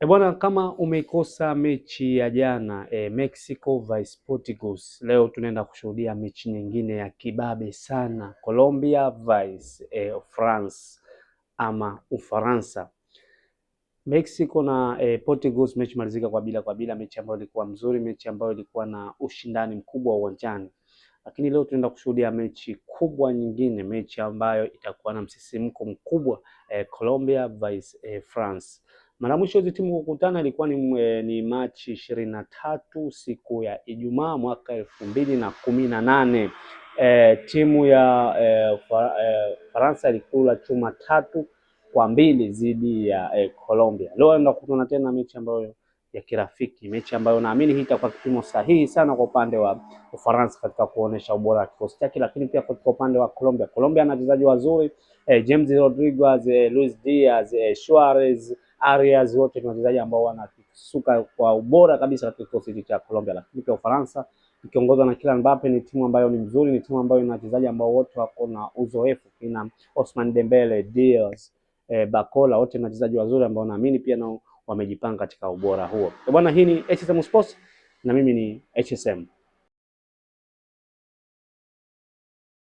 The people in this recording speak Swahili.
Bwana, kama umeikosa mechi ya jana Mexico vs Portugal, leo tunaenda kushuhudia mechi nyingine ya kibabe sana, Colombia vs France ama Ufaransa. Mexico na Portugal, mechi malizika kwa bila, mechi ambayo ilikuwa mzuri, mechi ambayo ilikuwa na ushindani mkubwa uwanjani. Lakini leo tunaenda kushuhudia mechi kubwa nyingine, mechi ambayo itakuwa na msisimko mkubwa, Colombia vs France. Mara mwisho hizi timu kukutana ilikuwa ni Machi 23 siku ya Ijumaa mwaka 2018. Timu ya Faransa ilikula chuma 3-2 dhidi ya Colombia. Leo tunakutana tena mechi ambayo ya kirafiki, mechi ambayo naamini hii itakuwa kipimo sahihi sana kwa upande wa Ufaransa katika kuonesha ubora wa kikosi chake, lakini pia katika upande wa Colombia. Colombia ana wachezaji wazuri, James Rodriguez, Luis Diaz, Suarez, Arias, wote ni wachezaji ambao wanasuka kwa ubora kabisa katika kikosi cha Colombia. Lakini pia Ufaransa ikiongozwa na Kylian Mbappe ni timu ambayo ni nzuri, ni timu ambayo ina wachezaji ambao wote wako na uzoefu, kina Ousmane Dembele, Diaz, Bakola, wote ni wachezaji wazuri ambao naamini pia nao wamejipanga katika ubora huo. Bwana, hii ni HSM Sports na mimi ni HSM.